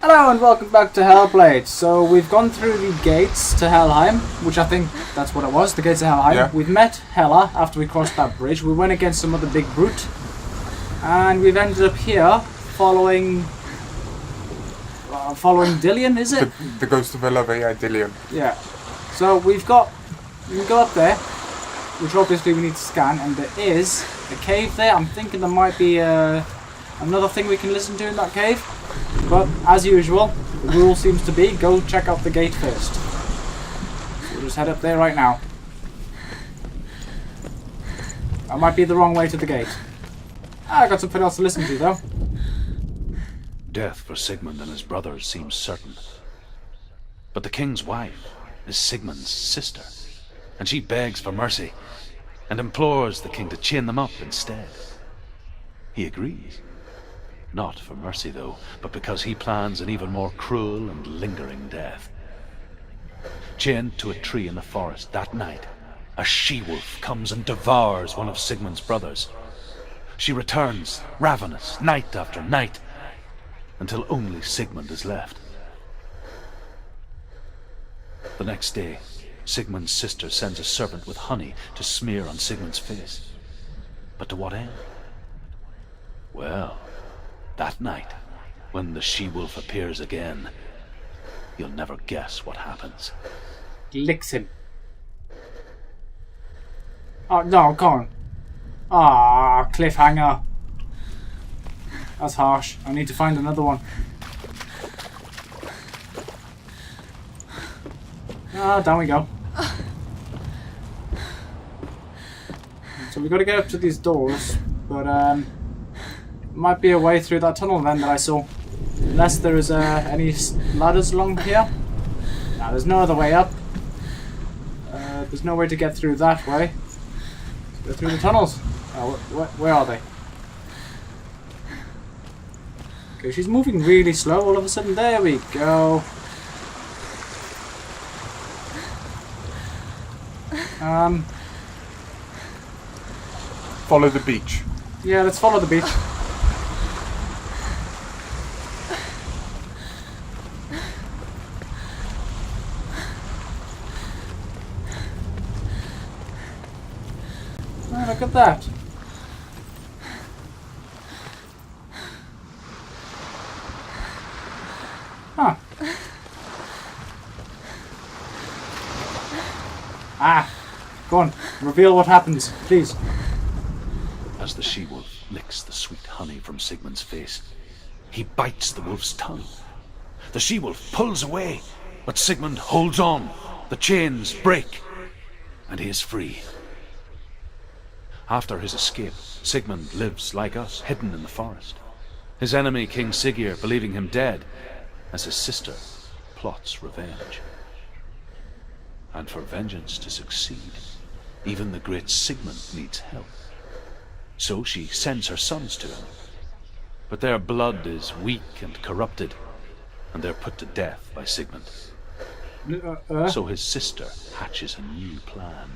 Hello and welcome back to Hellblade. So we've gone through the gates to Helheim, which I think that's what it was, the gates to Helheim. Yeah. We've met Hela after we crossed that bridge. We went against some other big brute. And we've ended up here following Dillion, is it? The ghost of Eleva, yeah, Dillion. Yeah. So we can go up there, which obviously we need to scan, and there is a cave there. I'm thinking there might be another thing we can listen to in that cave. But, as usual, the rule seems to be, go check out the gate first. So we'll just head up there right now. That might be the wrong way to the gate. I got something else to listen to, though. Death for Sigmund and his brothers seems certain. But the king's wife is Sigmund's sister, and she begs for mercy, and implores the king to chain them up instead. He agrees. Not for mercy, though, but because he plans an even more cruel and lingering death. Chained to a tree in the forest that night, a she-wolf comes and devours one of Sigmund's brothers. She returns, ravenous, night after night, until only Sigmund is left. The next day, Sigmund's sister sends a servant with honey to smear on Sigmund's face. But to what end? Well, that night, when the she-wolf appears again, you'll never guess what happens. Licks him. Oh, no, come on. Ah, cliffhanger. That's harsh. I need to find another one. Ah, down we go. So we've got to get up to these doors, but might be a way through that tunnel then that I saw. Unless there is any ladders along here. No, there's no other way up. There's no way to get through that way. Let's go through the tunnels. Oh, where are they? Okay, she's moving really slow all of a sudden. There we go. Follow the beach. Yeah, let's follow the beach. Oh, look at that. Huh. Ah, go on, reveal what happens, please. As the she-wolf licks the sweet honey from Sigmund's face, he bites the wolf's tongue. The she-wolf pulls away, but Sigmund holds on. The chains break, and he is free. After his escape, Sigmund lives like us, hidden in the forest. His enemy, King Siggeir, believing him dead, as his sister plots revenge. And for vengeance to succeed, even the great Sigmund needs help. So she sends her sons to him. But their blood is weak and corrupted, and they're put to death by Sigmund. So his sister hatches a new plan,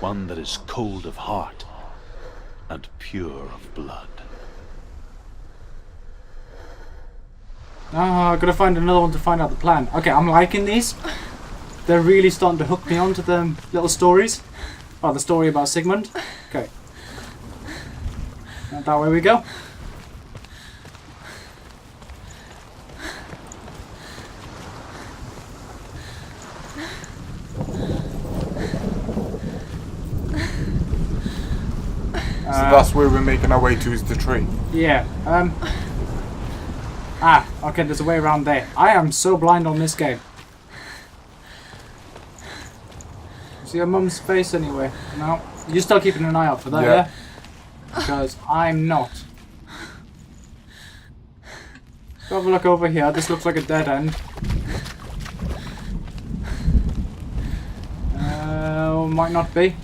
one that is cold of heart and pure of blood. Ah, I've got to find another one to find out the plan. Okay, I'm liking these. They're really starting to hook me onto the little stories. Oh, the story about Sigmund. Okay. And that way we go. So that's where we're making our way to, is the tree. Yeah. Okay, there's a way around there. I am so blind on this game. See your mum's face anyway? No? You're still keeping an eye out for that, yeah? Because I'm not. Go have a look over here. This looks like a dead end. Might not be.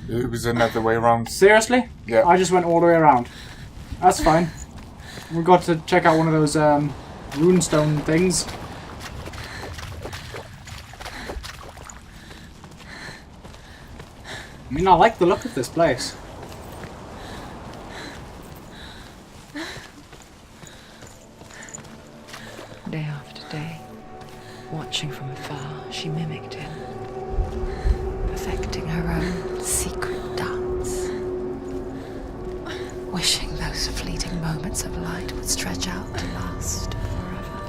It was another way around. Seriously? Yeah. I just went all the way around. That's fine. We've got to check out one of those runestone things. I mean, I like the look of this place. chance of light would stretch out to last forever.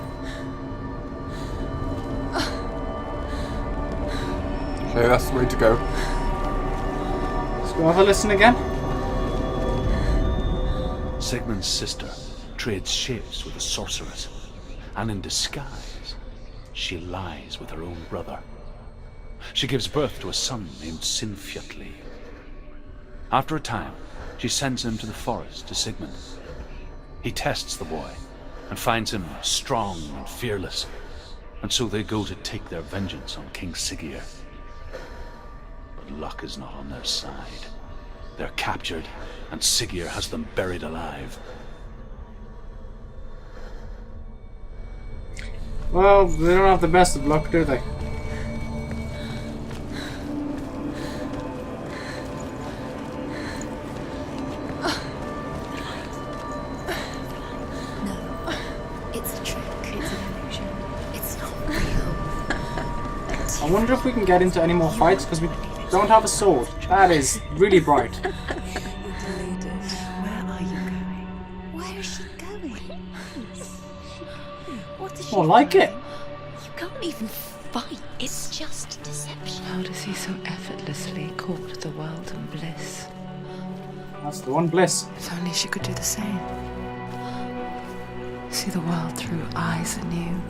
Okay, that's the way to go. Let's go have a listen again. Sigmund's sister trades shapes with a sorceress, and in disguise, she lies with her own brother. She gives birth to a son named Sinfjotli. After a time, she sends him to the forest to Sigmund. He tests the boy and finds him strong and fearless, and so they go to take their vengeance on King Siggeir. But luck is not on their side. They're captured, and Siggeir has them buried alive. Well, they don't have the best of luck, do they? I wonder if we can get into any more fights, because we don't have a sword. That is really bright. Where are you going? Where is she going? What is she More like it. You can't even fight. It's just deception. How does he so effortlessly court the world and bliss? That's the one bliss. If only she could do the same. See the world through eyes anew.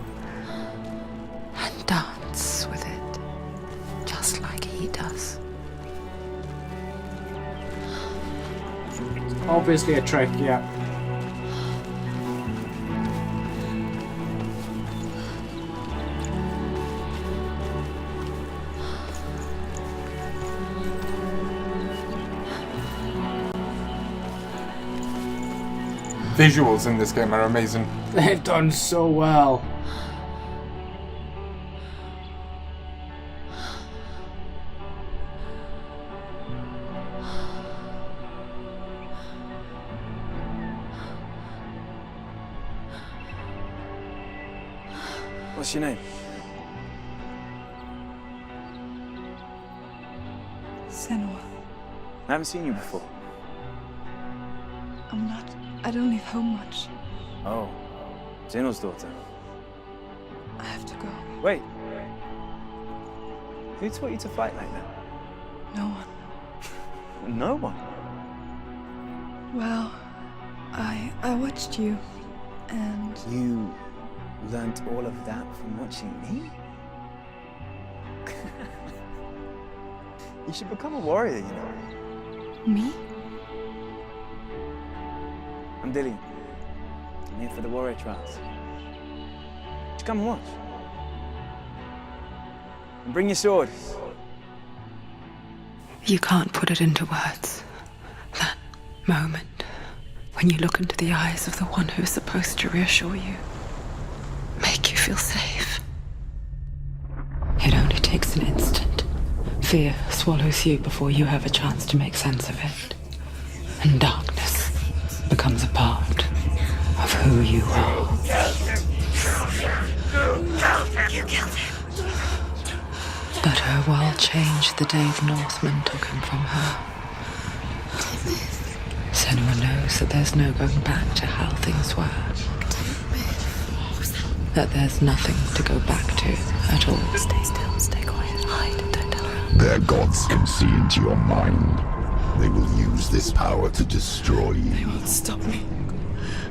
And dance with it. Just like he does. Obviously a trick, yeah. Visuals in this game are amazing. They've done so well. What's your name? Senua. I haven't seen you before. I don't leave home much. Oh, Zeno's daughter. I have to go. Wait. Who taught you to fight like that? No one. No one. Well, I watched you, and You learnt all of that from watching me? You should become a warrior, you know. me? I'm Dillian. I'm here for the warrior trials. Just come and watch. And bring your sword. You can't put it into words. That moment when you look into the eyes of the one who's supposed to reassure you, make you feel safe. It only takes an instant. Fear swallows you before you have a chance to make sense of it. And darkness becomes a part of who you are. You killed him. But her world changed the day the Northmen took him from her. Senua knows that there's no going back to how things were. That there's nothing to go back to at all. Stay still, stay quiet, hide, don't tell her. Their gods can see into your mind. They will use this power to destroy They you. won't stop me.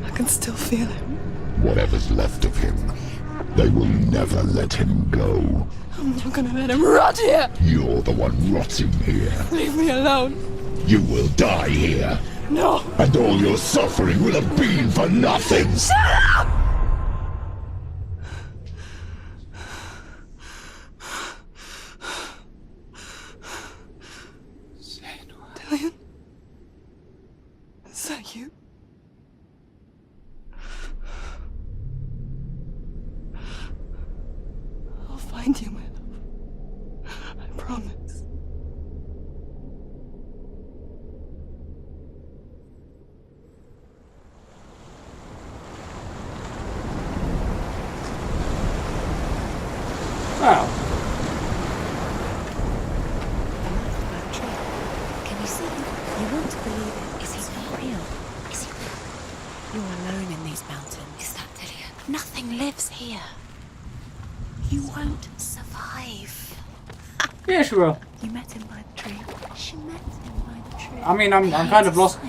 I can still feel him. Whatever's left of him, they will never let him go. I'm not gonna let him rot here. You're the one rotting here. Leave me alone. You will die here, No. and all your suffering will have been for nothing. Dillian? Is that you? I'll find you, my love. I promise. Wow. Can you see him? You want to believe it. Is he not real? Is he real? You're alone in these mountains. Is that Dillian? Nothing lives here. You won't survive. Yeah, she will. You met him by the tree. She met him by the tree. I mean, I'm kind of lost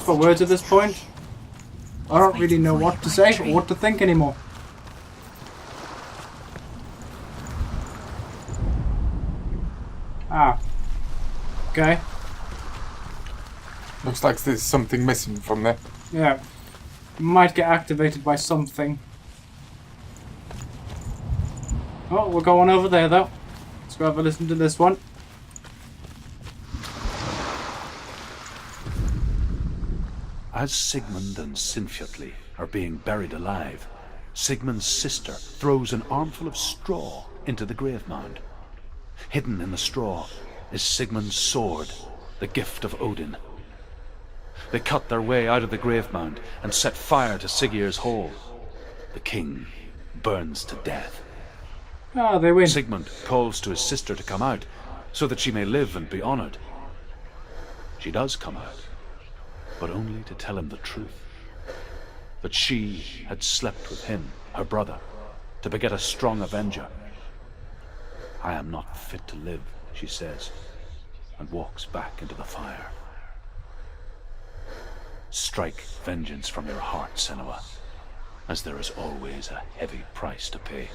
for words at this point. I don't really know what to say or what to think anymore. Ah. Okay. Looks like there's something missing from there. Yeah. Might get activated by something. Oh, we're going over there though. Let's go have a listen to this one. As Sigmund and Sinfjotli are being buried alive, Sigmund's sister throws an armful of straw into the grave mound. Hidden in the straw is Sigmund's sword, the gift of Odin. They cut their way out of the grave mound and set fire to Siggeir's hall. The king burns to death. Ah, they win. Sigmund calls to his sister to come out so that she may live and be honored. She does come out, but only to tell him the truth. That she had slept with him, her brother, to beget a strong avenger. I am not fit to live, she says, and walks back into the fire. Strike vengeance from your heart, Senua, as there is always a heavy price to pay.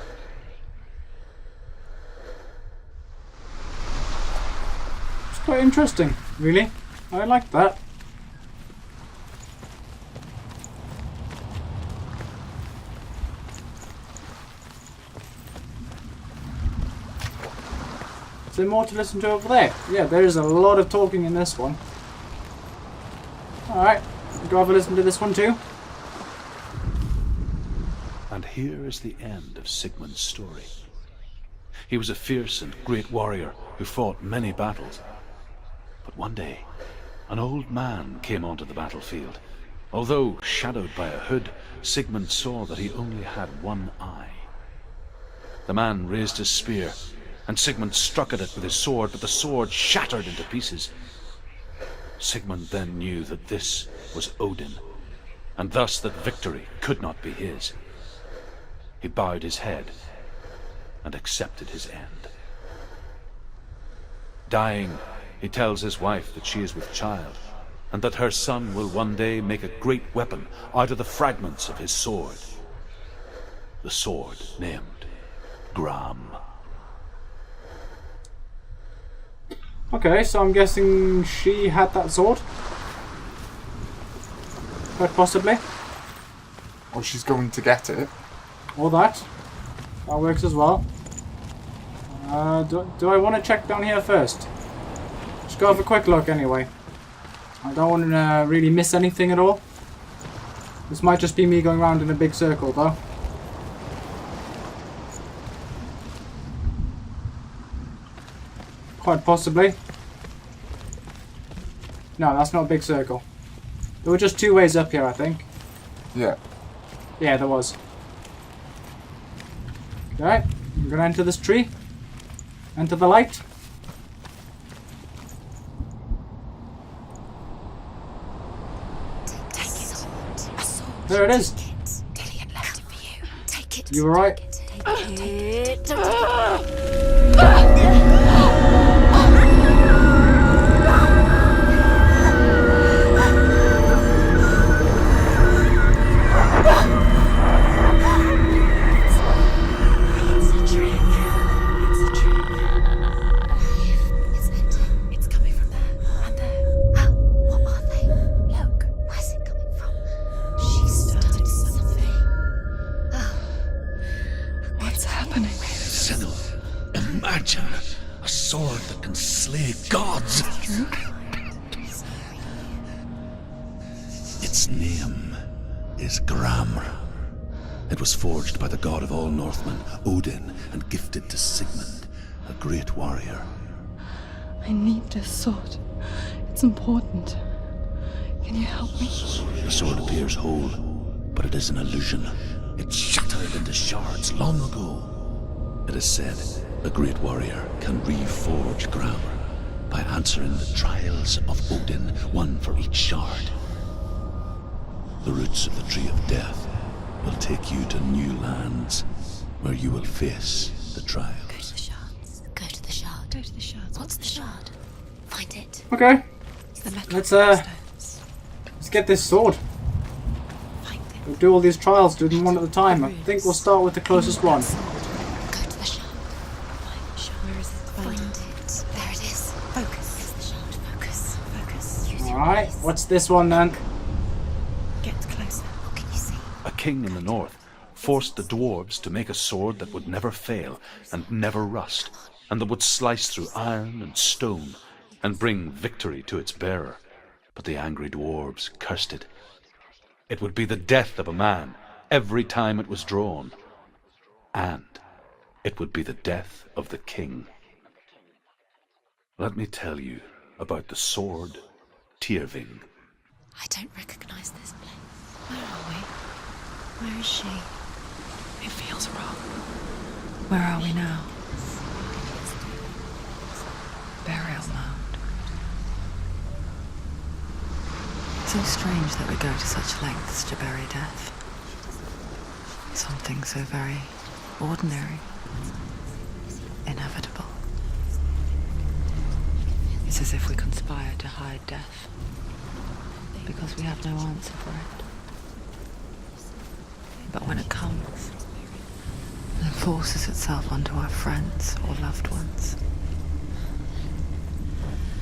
It's quite interesting, really. I like that. Is there more to listen to over there? Yeah, there is a lot of talking in this one. Alright, go have a listen to this one too. And here is the end of Sigmund's story. He was a fierce and great warrior who fought many battles. But one day, an old man came onto the battlefield. Although shadowed by a hood, Sigmund saw that he only had one eye. The man raised his spear, and Sigmund struck at it with his sword, but the sword shattered into pieces. Sigmund then knew that this was Odin, and thus that victory could not be his. He bowed his head and accepted his end. Dying, he tells his wife that she is with child, and that her son will one day make a great weapon out of the fragments of his sword. The sword named Gram. Okay, so I'm guessing she had that sword? Quite possibly. Or she's going to get it. Or that. That works as well. Do I want to check down here first? Just go have a quick look anyway. I don't want to really miss anything at all. This might just be me going around in a big circle though. Quite possibly. No, that's not a big circle. There were just two ways up here, I think. Yeah. Yeah, there was. Okay, I'm gonna enter this tree. Enter the light. Take it. A sword. There it is. Dillian left it for you. Take it. You were right. Take it. Imagine a sword that can slay gods. Its name is Gram. It was forged by the god of all Northmen, Odin, and gifted to Sigmund, a great warrior. I need this sword. It's important. Can you help me? The sword appears whole, but it is an illusion. It shattered into shards long ago. It is said a great warrior can reforge Gram by answering the trials of Odin, one for each shard. the roots of the tree of death will take you to new lands where you will face the trials. Go to the shards. Go to the shard. Go to the shards. What's the shard? Find it. Okay. The metal Let's stones. let's get this sword. Find it. We'll do all these trials, do them one at a time. I think we'll start with the closest one. Go to the shard. Find the shard. Where is it? Find it. There it is. Focus. It's the shard. Focus. Focus. Use your Alright, eyes. what's this one then? Get closer. What can you see? A king in the north forced the dwarves to make a sword that would never fail and never rust, and that would slice through iron and stone and bring victory to its bearer. But the angry dwarves cursed it. It would be the death of a man every time it was drawn, and it would be the death of the king. Let me tell you about the sword Tyrving. I don't recognize this place. Where are we? Where is she? It feels wrong. Where are we now? Burial mound. So strange that we go to such lengths to bury death. Something so very ordinary, inevitable. It's as if we conspire to hide death, because we have no answer for it. But when it comes and forces itself onto our friends or loved ones,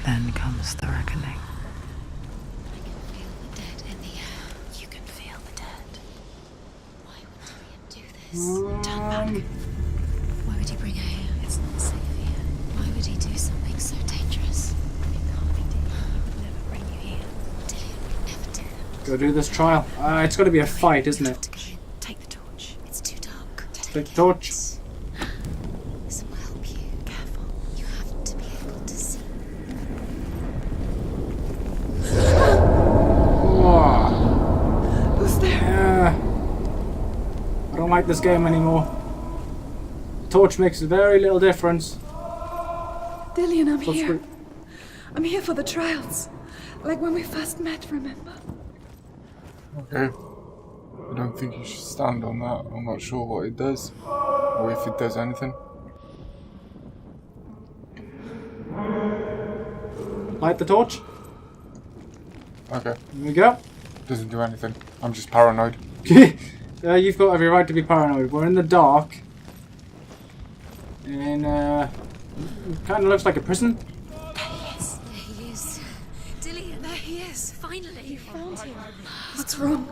then comes the reckoning. I can feel the dead in the air. You can feel the dead. Why would Tyrion do this? Turn back. Why would he bring her here? It's not safe here. Why would he do something so dangerous? It can't be Tyrion. He would never bring you here. Tyrion would never do that. Go do this trial. It's got to be a fight, isn't You have it? to go in. Take the torch. It's too dark. Take the torch. This will help you. Careful. You have to be able to see. Whoa. Who's there? I don't like this game anymore. The torch makes very little difference. Dillian, I'm So here. sweet. I'm here for the trials. Like when we first met, remember? Okay. I don't think you should stand on that. I'm not sure what it does, or if it does anything. Light the torch. Okay. Here we go. Doesn't do anything. I'm just paranoid. You've got every right to be paranoid. We're in the dark. And, kind of looks like a prison. There he is. Dillian, there he is. Finally. You found him. What's wrong?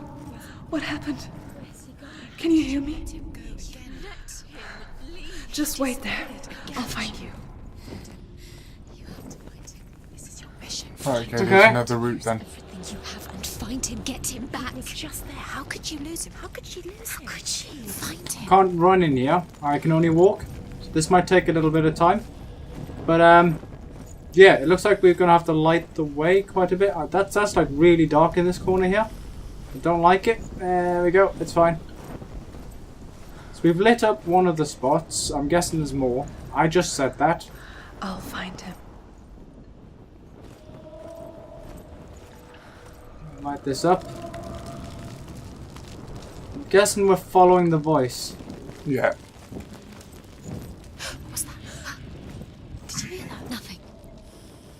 What happened? Can you hear me? Just wait there. I'll find you. You have to find him. This is your mission. Right, okay, Okay. there's another route then. Everything you have and find him. Get him back. He's just there. How could you lose him? How could she lose him? How could she find him? Can't run in here. I can only walk. So this might take a little bit of time. But, yeah, it looks like we're going to have to light the way quite a bit. That's like really dark in this corner here. I don't like it. There we go. It's fine. So we've lit up one of the spots. I'm guessing there's more. I just said that. I'll find him. Light this up. I'm guessing we're following the voice. Yeah. What was that? Did you hear that? Nothing.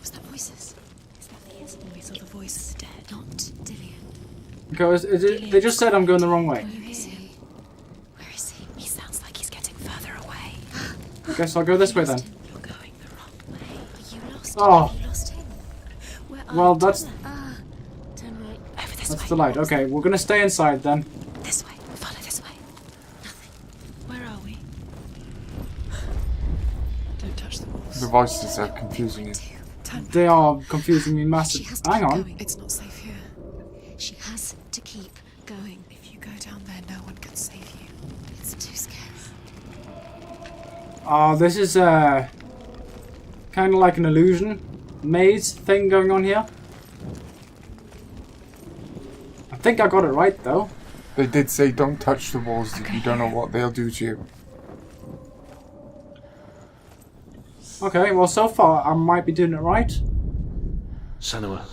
Was that voices? Is that his voice or the voice of the dead? Not Dillian. Because they just said I'm going the wrong way. Where is he? Where is he? He sounds like he's getting further away. I guess I'll go this way then. You're going the wrong way. Are you lost? Oh. Have you lost him? Where are Well, you? that's- Turn right. Over this That's way. the light. Okay, we're going to stay inside then. This way. Follow this way. Nothing. Where are we? Don't touch the walls. The voices are confusing you. They are confusing me She massive. has to Hang keep on. going. It's not safe here. She has to keep going. If you go down there, no one can save you. It's too scary. Oh, this is kind of like an illusion maze thing going on here. I think I got it right though. They did say don't touch the walls. You don't know what they'll do to you. Okay, well so far I might be doing it right. Senua,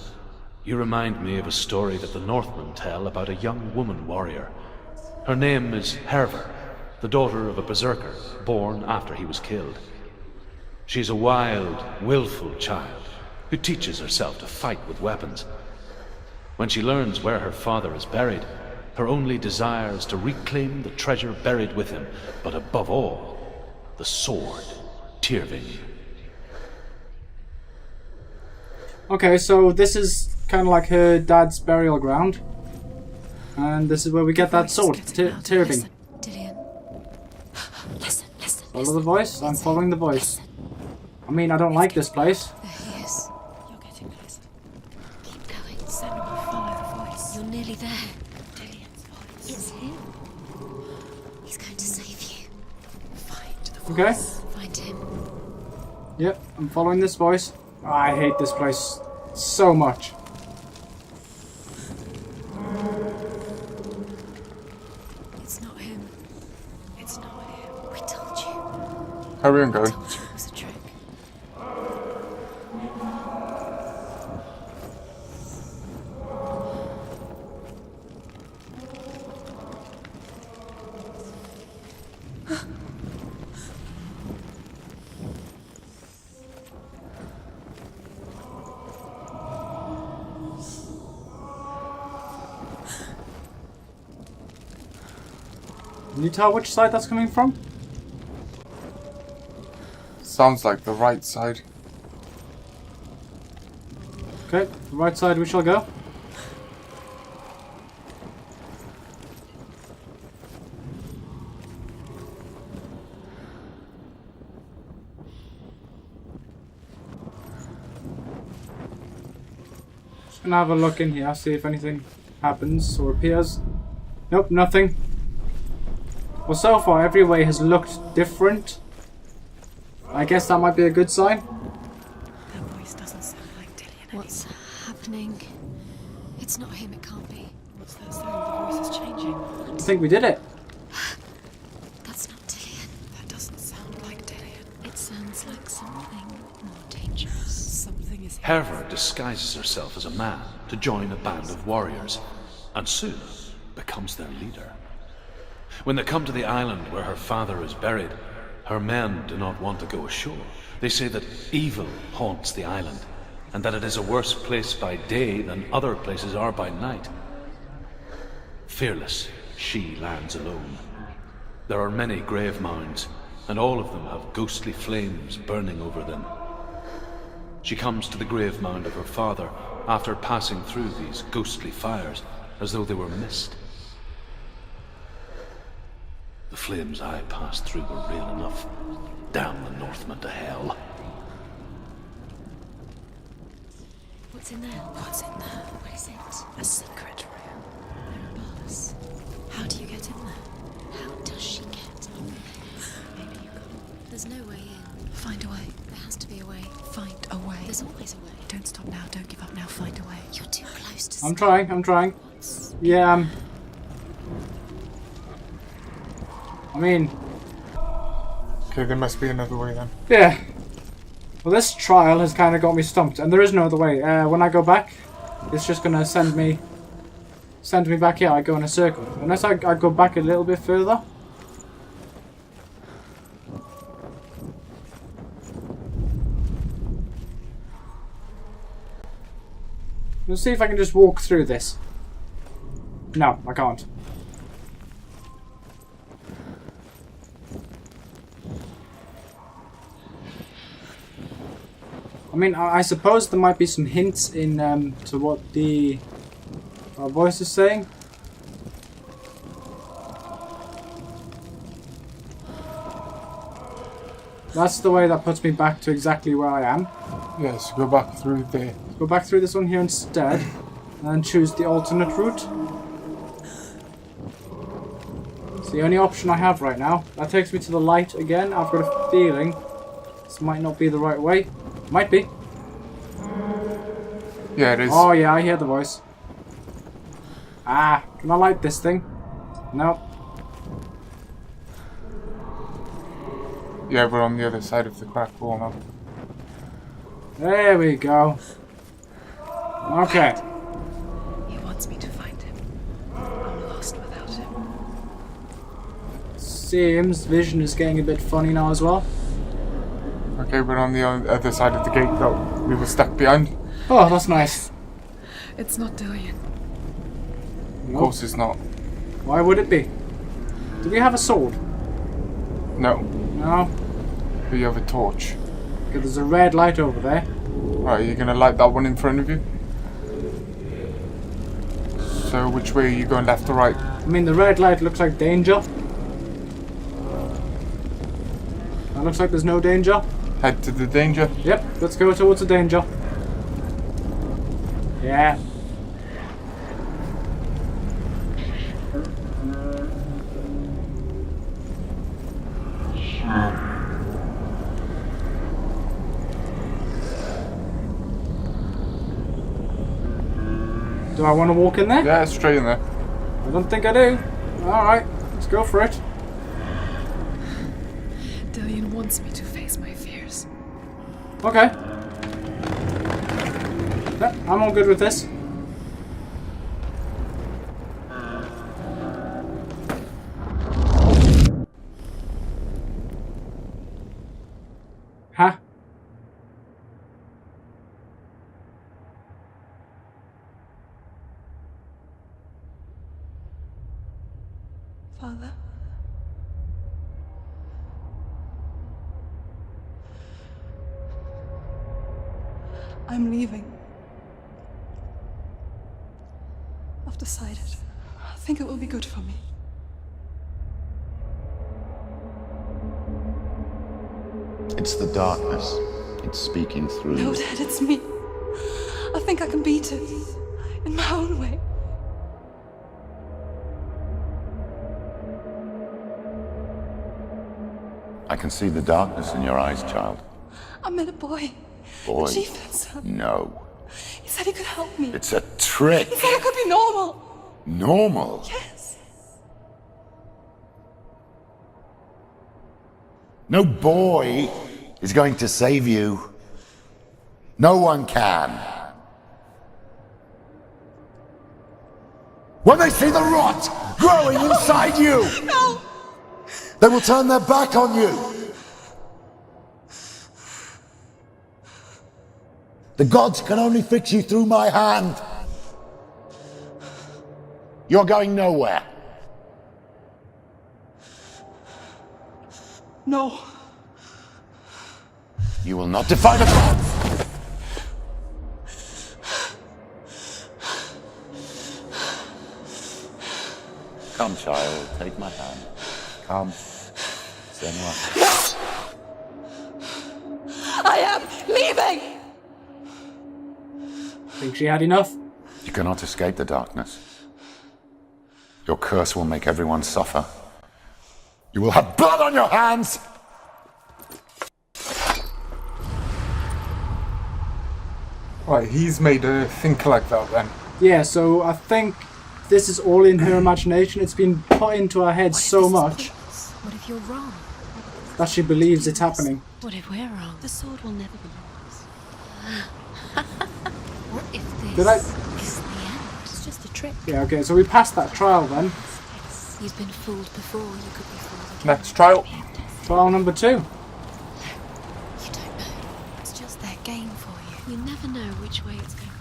You remind me of a story that the Northmen tell about a young woman warrior. Her name is Herver, the daughter of a berserker born after he was killed. She's a wild, willful child who teaches herself to fight with weapons. When she learns where her father is buried, her only desire is to reclaim the treasure buried with him, but above all, the sword, Tyrving. Okay, so this is kind of like her dad's burial ground. And this is where we get that sword, Tyrving. Dillian. Listen. Follow the voice? I'm following the voice. I mean, I don't like this place. There he is. You're getting closer. Keep going. Senua, follow the voice. You're nearly there. Dillian's voice. It's him. He's going to save you. Find the voice. Okay. Find him. Yep, I'm following this voice. Oh, I hate this place so much. It's not him. It's not him. We told you. Hurry and go. We told you it was a trick. Can you tell which side that's coming from? Sounds like the right side. Okay, the right side we shall go. Just gonna have a look in here, see if anything happens or appears. Nope, nothing. Well, so far every way has looked different. I guess that might be a good sign. That voice doesn't sound like Dillian. What's happening? It's not him, it can't be. What's that sound? The voice is changing. I think we did it. That's not Dillian. That doesn't sound like Dillian. It sounds like something more dangerous. Something is here. Herver disguises herself as a man to join a band of warriors, and soon becomes their leader. When they come to the island where her father is buried, her men do not want to go ashore. They say that evil haunts the island, and that it is a worse place by day than other places are by night. Fearless, she lands alone. There are many grave mounds, and all of them have ghostly flames burning over them. She comes to the grave mound of her father after passing through these ghostly fires, as though they were mist. The flames I passed through were real enough. Damn the Northmen to hell. What's in there? What's in there? What is it? A secret room. There are bars. How do you get in there? How does she get in there? Maybe you can't. There's no way in. Find a way. There has to be a way. Find a way. There's always a way. Don't stop now. Don't give up now. Find a way. You're too close to I'm trying. What's... Yeah, I mean, Okay, there must be another way then. yeah. Well, this trial has kind of got me stumped, and there is no other way. When I go back, it's just gonna send me back here. I go in a circle. Unless I go back a little bit further. Let's see if I can just walk through this. No, I can't. I mean, I suppose there might be some hints in to what the voice is saying. That's the way that puts me back to exactly where I am. Yes, go back through there. Go back through this one here instead, and then choose the alternate route. It's the only option I have right now. That takes me to the light again. I've got a feeling this might not be the right way. Might be. Yeah, it is. Oh yeah, I hear the voice. Ah, can I light this thing? No. Yeah, we're on the other side of the crack wall now. There we go. Okay. wants me to find him. I'm lost without him. Seems vision is getting a bit funny now as well. Okay, we're on the other side of the gate though. We were stuck behind. Oh, that's nice. It's not Dillion. Of course it's not. Why would it be? Do we have a sword? No. No. But you have a torch. Okay, there's a red light over there. Right, you're gonna light that one in front of you? So which way are you going, left or right? I mean, the red light looks like danger. That looks like there's no danger. Head to the danger. Yep, let's go towards the danger. Yeah. Do I want to walk in there? Yeah, straight in there. I don't think I do. Alright, let's go for it. Dillion wants me to face my fears. Okay. Yep, I'm all good with this. Huh? Father? I'm leaving. I've decided. I think it will be good for me. It's the darkness. It's speaking through No, you. Dad, it's me. I think I can beat it. In my own way. I can see the darkness in your eyes, child. I met a boy. Boy. The chieftain's son. No. He said he could help me. It's a trick. He said I could be normal. Normal. Yes. No boy is going to save you. No one can. When they see the rot growing inside you, No! they will turn their back on you. The gods can only fix you through my hand. You're going nowhere. No. You will not defy the gods. Come, child, take my hand. Come. Senua. I am leaving! Think she had enough? You cannot escape the darkness. Your curse will make everyone suffer. You will have blood on your hands! Right, he's made her think like that then. Yeah, so I think this is all in her imagination. It's been put into her head so much What if you're wrong? that she believes it's happening. What if we're wrong? The sword will never be yours. What if this Did I- is the end? It's just a trick. Yeah, okay, so we passed that trial then. You've been fooled before, you could be fooled again. Next trial. Trial number 2. You don't know. It's just their game for you. You never know which way it's going to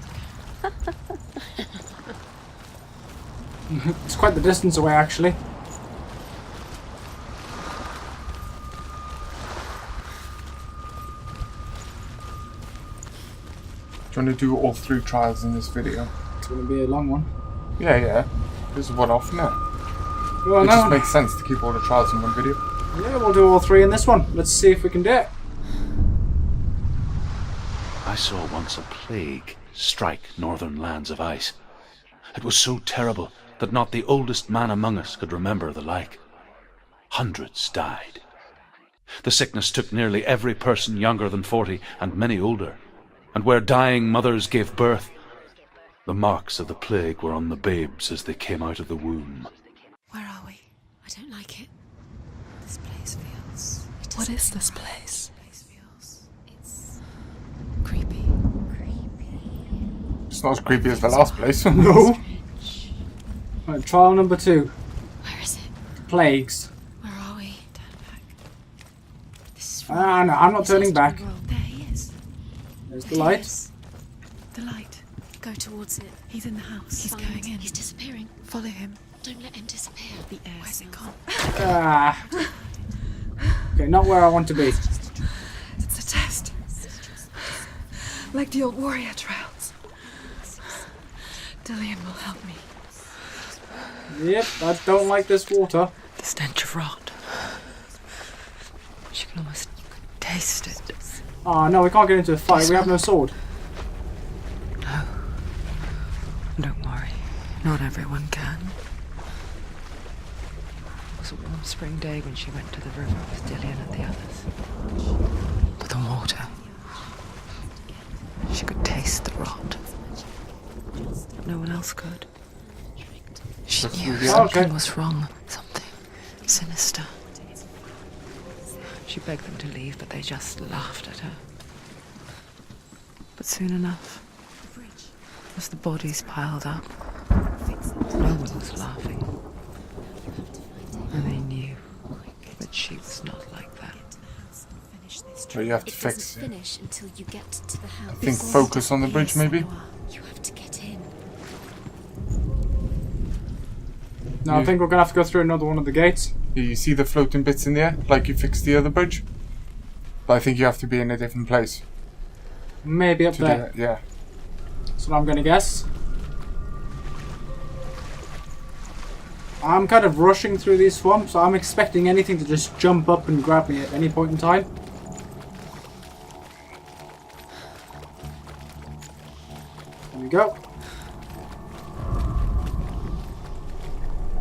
go. It's quite the distance away, actually. Do you want to do all 3 trials in this video? It's going to be a long one. Yeah. This is one off now. Well, It no. just makes sense to keep all the trials in one video. Yeah, we'll do all 3 in this one. Let's see if we can do it. I saw once a plague strike northern lands of ice. It was so terrible that not the oldest man among us could remember the like. Hundreds died. The sickness took nearly every person younger than 40 and many older. And where dying mothers gave birth, the marks of the plague were on the babes as they came out of the womb. Where are we? I don't like it. This place feels... What is this place? It's creepy. It's not as creepy as the last place. No. Right, trial number 2. Where is it? Plagues. Where are we? Turn back. This is No, I'm not This turning has to back. be wrong. There he is. There's the There he light. is. The light. Go towards it. He's in the house. He's going in. He's disappearing. Follow him. Don't let him disappear. The air Where's it smells. gone? Ah. Okay, not where I want to be. It's a test. Like the old warrior trials. Dillian will help me. Yep, I don't like this water. The stench of rot. She can almost taste it. Oh no, we can't get into a fight. We have no sword. No. Don't worry. Not everyone can. It was a warm spring day when she went to the river with Dillian and the others. But the water. She could taste the rot. No one else could. She That's knew really something okay. was wrong. Something sinister. She begged them to leave, but they just laughed at her. But soon enough, as the bodies piled up, no one was laughing. And they knew that she was not like that. But you have to It fix doesn't it. finish until you get to the house. I think focus on the bridge, maybe? You have to get in. No, I think we're gonna have to go through another one of the gates. You see the floating bits in the air, like you fixed the other bridge? But I think you have to be in a different place Maybe up to do there. it, yeah. That's what I'm gonna guess. I'm kind of rushing through these swamps, so I'm expecting anything to just jump up and grab me at any point in time. There we go.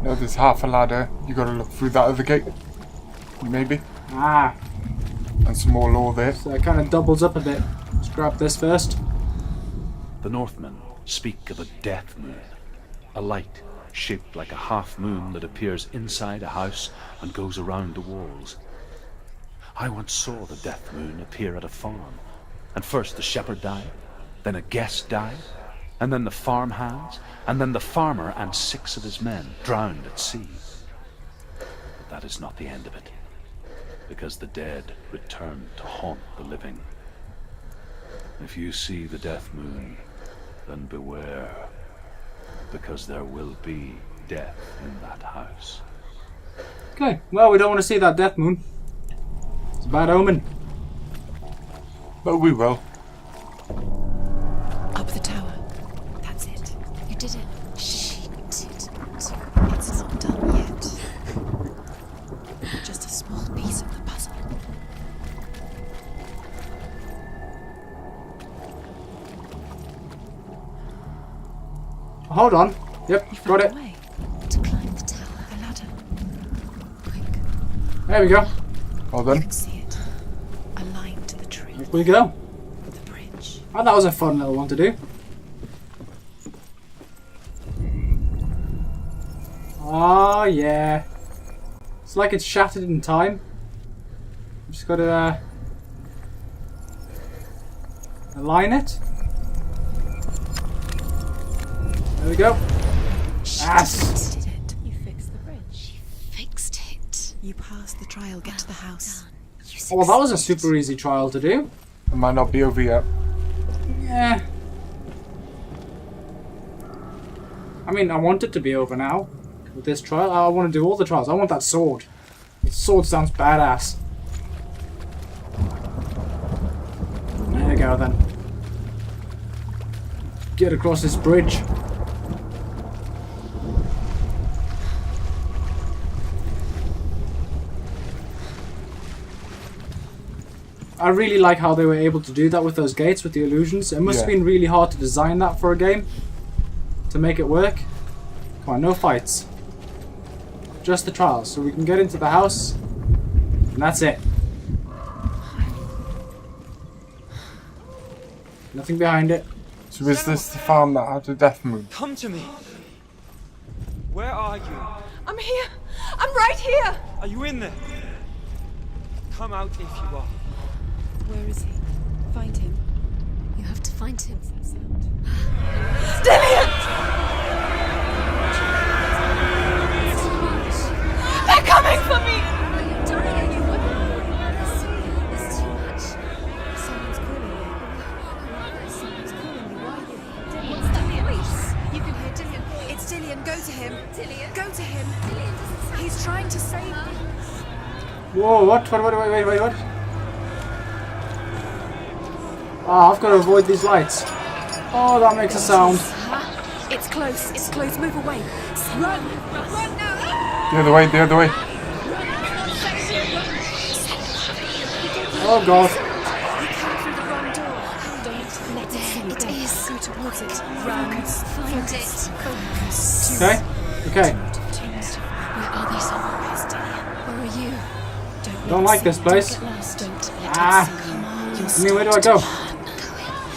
No, there's half a ladder. You gotta look through that other gate. Maybe. Ah, And some more lore there. so it kind of doubles up a bit. Let's grab this first. The Northmen speak of a death moon, a light shaped like a half moon that appears inside a house and goes around the walls. I once saw the death moon appear at a farm, and first the shepherd died, then a guest died, and then the farm hands, and then the farmer and 6 of his men drowned at sea. But that is not the end of it, because the dead return to haunt the living. If you see the death moon, then beware, because there will be death in that house. Okay, well, we don't want to see that death moon. It's a bad omen. But we will. Up the tower. That's it. You did it. She did it. It's not done yet. Just a small piece of the puzzle. Hold on. Yep, You got found it. a way. To climb the tower. The ladder. Quick. There we go. Well You done. can see it. Aligned to the tree. Up we go. The bridge. Oh, that was a fun little one to do. Oh, yeah. It's like it's shattered in time. Just got to align it. There we go. Yes. Did it. You fixed the bridge. She fixed it. You passed the trial. Get to the house. Done. You Oh, well, that was a succeeded. super easy trial to do. It might not be over yet. Yeah. I mean, I want it to be over now with this trial. I want to do all the trials. I want that sword. The sword sounds badass. There you go then. Get across this bridge. I really like how they were able to do that with those gates, with the illusions. It must have Yeah. been really hard to design that for a game, to make it work. Come on, no fights. Just the trials, so we can get into the house, and that's it. Nothing behind it. So is this the farm that had the death moon? Come to me. Where are you? I'm here. I'm right here. Are you in there? Come out if you are. Where is he? Find him. You have to find him. to him. Go to him. He's trying to save you. Whoa, what? Wait, what? Ah, I've got to avoid these lights. Oh, that makes a sound. It's close. It's close. Move away. Run now. The other way, the other way. Oh god. You came through the wrong door. Don't let it sink. It is. Go towards it. Run. Find it. Focus. Okay. Where are they? Where are you? Don't like this place. Don't let Ah. I mean, where do I go?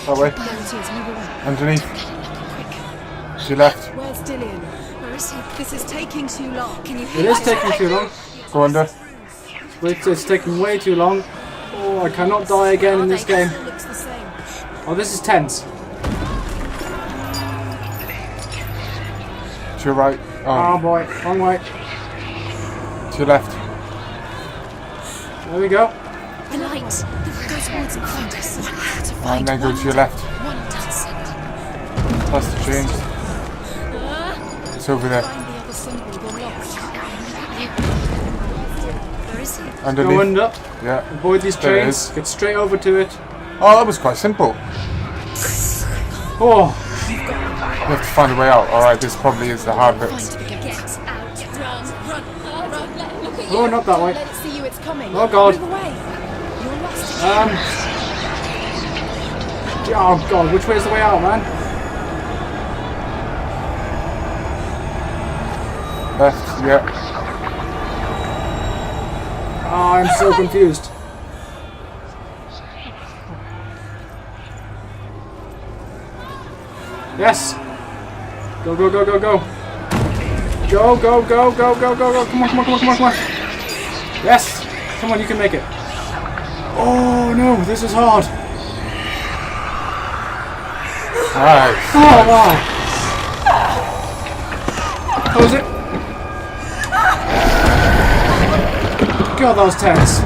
That way. There it is. Move away. Underneath. To your left. Where's Dillian? Where is he? This is taking too long. Can you hear It is taking too long. Go under. Wait, it's taking way too long. Oh, I cannot die again in this game. Looks the same. Oh, this is tense. To your right. Oh Oh, boy, wrong way. to your left. There we go. The light. Go towards it. Find us. And then go to your left. One does it. That's the change. It's over there. Find the other symbol. You're lost. Where is he? Go Underneath. under. Yeah. Avoid these There it trains. is. Get straight over to it. Oh, that was quite simple. Oh, You have to find a way out. Alright, this probably is the hard bit. Get out. Run. Look at oh, not that way. Let it see you. It's coming. Oh, God. Move away. You're lost. Oh god, which way is the way out, man? Left, yeah. Oh, I'm so confused. Yes! Go. Go. Go. Come on. Yes! Come on, you can make it. Oh no, this is hard. Alright. Oh wow. How was it? God, that was tense.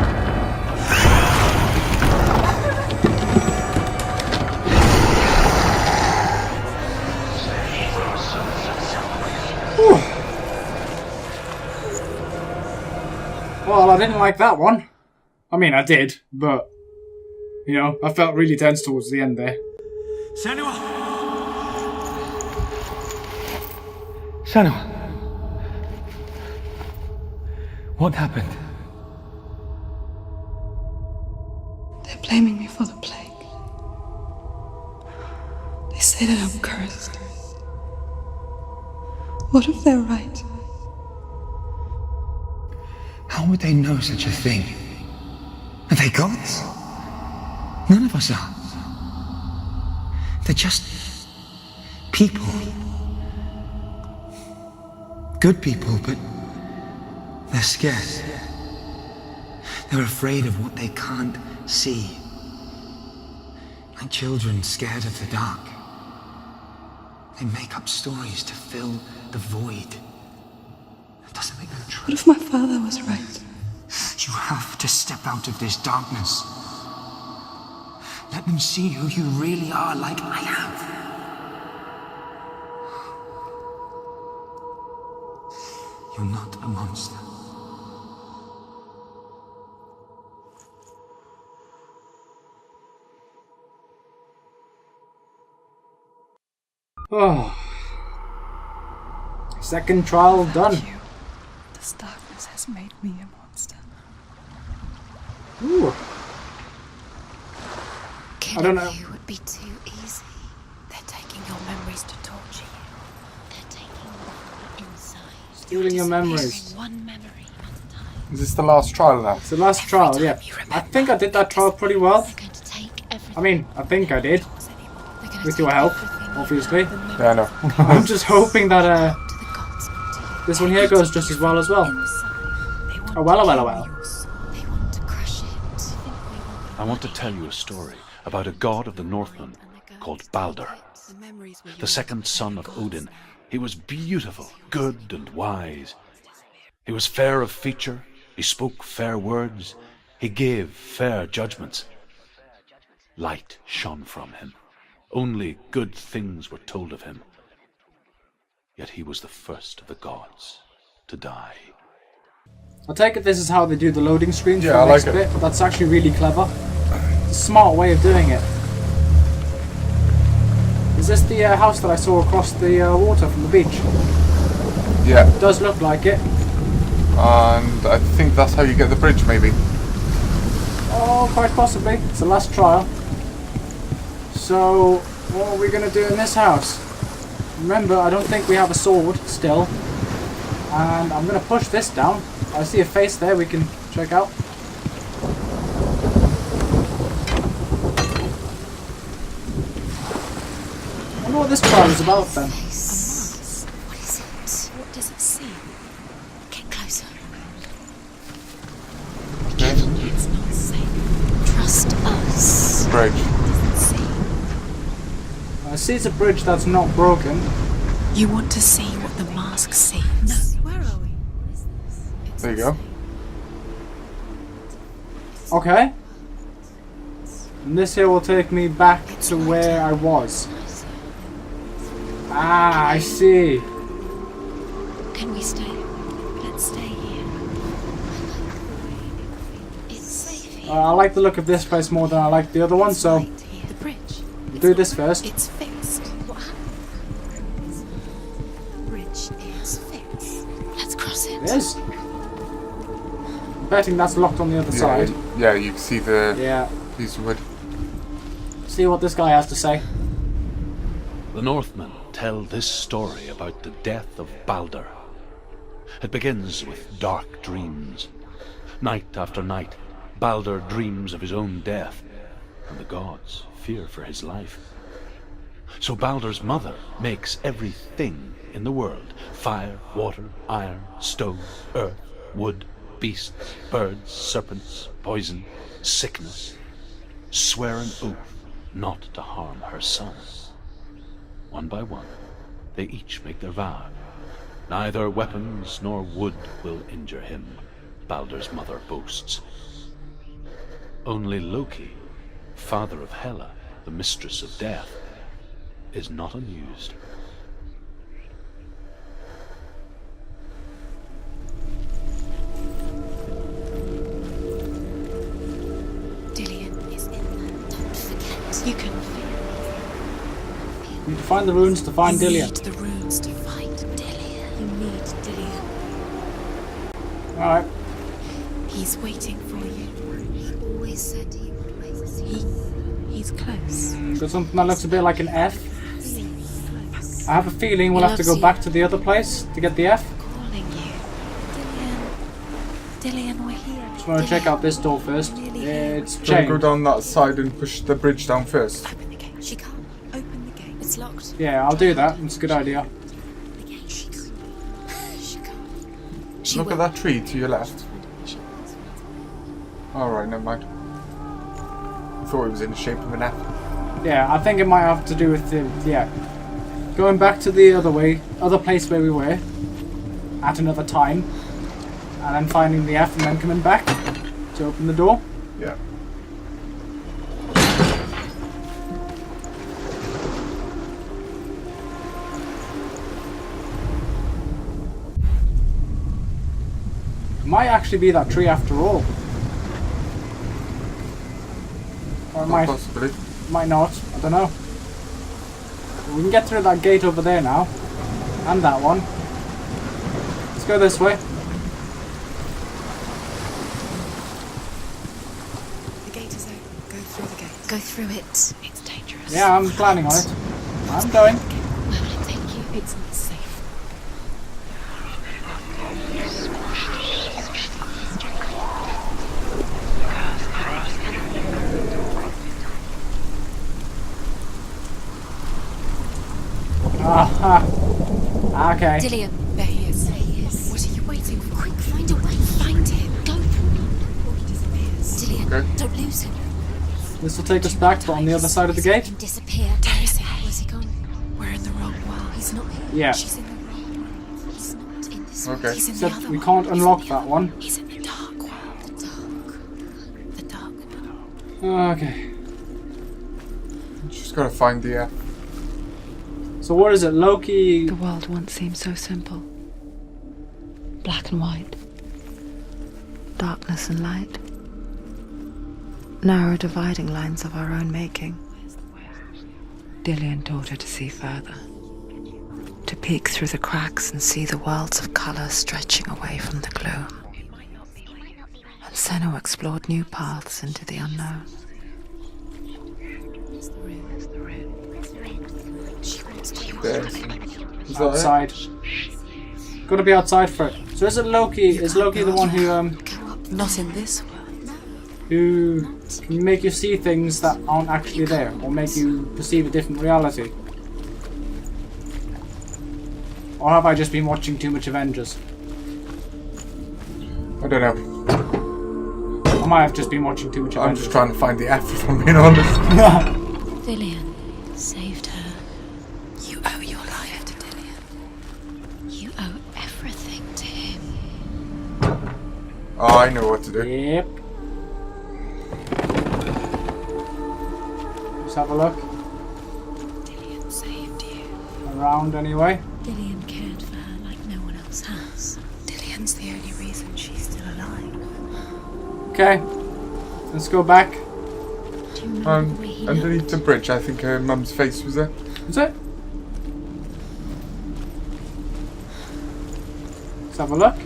Whew. Well, I didn't like that one. I mean, I did, but, you know, I felt really tense towards the end there. Senua! Senua! What happened? They're blaming me for the plague. They say that I'm cursed. What if they're right? How would they know such a thing? Are they gods? None of us are. They're just people. Good people, but they're scared. They're afraid of what they can't see. Like children scared of the dark. They make up stories to fill the void. That doesn't make them true. What if my father was right? You have to step out of this darkness. Let them see who you really are, like I have. You're not a monster. Oh. Second trial done. This darkness has made me a monster. Ooh. I don't know. You would be too easy. They're taking your memories to torture you. They're taking you inside. Stealing your memories. One memory at a time. Is this the last trial now? It's the last trial, yeah. I think I did that trial pretty well. They're going to take everything. I mean, I think I did. They're going to With take your help, everything. obviously. Yeah, I know. I'm just hoping that To the gods, not to you. this one here goes just as well as well. Inside, they want Oh, well, to well, kill well. your soul. They want to crush it. I want to tell you a story about a god of the Northmen called Balder, the second son of Odin. He was beautiful, good and wise. He was fair of feature, he spoke fair words, he gave fair judgments. Light shone from him. Only good things were told of him. yet he was the first of the gods to die. I take it this is how they do the loading screens Yeah, for the I next like it. bit, but that's actually really clever. It's a smart way of doing it. Is this the house that I saw across the water from the beach? Yeah, It does look like it. and I think that's how you get the bridge, maybe. Oh, quite possibly. It's the last trial. So, what are we going to do in this house? Remember, I don't think we have a sword still. And I'm going to push this down. I see a face there we can check out. I wonder what this trial is about then. Face. What is it? What does it see? Get closer. Be careful, it's not safe. Trust us. Bridge. Doesn't see. I see it's a bridge that's not broken. You want to see what the mask sees. No. Where are we? What is this? It's There you the go. same. Okay. And this here will take me back to where I was. Ah, I see. Can we stay? Let's stay here. It's safe here. I like the look of this place more than I like the other one, so Right here. The bridge. we'll do this first. It's fixed. What happened? The bridge is fixed. Let's cross it. It is. I'm betting that's locked on the other side. Yeah, you can see the Yeah. piece of wood. See what this guy has to say. The Northmen tell this story about the death of Baldur. It begins with dark dreams. Night after night, Baldur dreams of his own death, and the gods fear for his life. So Baldur's mother makes everything in the world: fire, water, iron, stone, earth, wood, beasts, birds, serpents, poison, sickness, swear an oath not to harm her son. One by one, they each make their vow. Neither weapons nor wood will injure him, Baldur's mother boasts. Only Loki, father of Hela, the mistress of death, is not amused. Dillian is in there. Don't forget. You can feel. You need to find the runes to find You Dillian. need the runes to find Dillian. You need Dillian. Alright. He's waiting for you. He always said he would wait. He's close. Got something that looks a bit like an F. I have a feeling we'll have to go back to the other place to get the F. Calling you. Dillian, we're here. Just want to check out this door first. It's Do you want to go chained. down that side and push the bridge down first? Open the gate. She can't. Open the gate. It's locked. Yeah, I'll do that. It's a good idea. The gate. She can't. She can't. She Look will. at that tree to your left. Alright, never mind. I thought it was in the shape of an F. Yeah, I think it might have to do with the going back to the other place where we were at another time, and then finding the F and then coming back to open the door. Yeah. It might actually be that tree after all. Or it Possibly. might not, I don't know. We can get through that gate over there now. And that one. Let's go this way. The gate is open. Go through the gate. Go through it. It's dangerous. Yeah, I'm planning on it. I'm going. Where will it take you? It's not safe. Aha. Okay. Dillian, there he is. There he is. What are you waiting for? Quick, find a way. Find him. Go. Before he disappears. Dillian, Okay. don't lose him. This will take us back, but on the other side of the He gate. can disappear. Where is he? Where's he gone? We're in the wrong world. He's not here. Yeah. She's in the wrong world. He's not in this Okay. world. He's in Except the other we one. can't He's in unlock the that other one. He's in the dark world. The dark. The dark world. Okay. Just gotta find the F. So what is it, Loki? The world once seemed so simple. Black and white. Darkness and light. Narrow dividing lines of our own making. Dillian taught her to see further. To peek through the cracks and see the worlds of colour stretching away from the gloom. And Senua explored new paths into the unknown. There. Is that Outside. Gotta be outside for it. So is it Loki? Is Loki the one who Not in this world. who can make you see things that aren't actually there, or make you perceive a different reality? Or have I just been watching too much Avengers? I don't know. I might have just been watching too much I'm Avengers. just trying to find the F if I'm being honest. Dillian saved her. You owe your life to Dillian. You owe everything to him. Oh, I know what to do. Yep. Let's have a look. Dillian saved you. Around anyway. Dillian cared for her like no one else has. Dillian's the only reason she's still alive. Okay. Let's go back. Do you know where he Underneath the bridge, I think her mum's face was there. Is it? Let's have a look.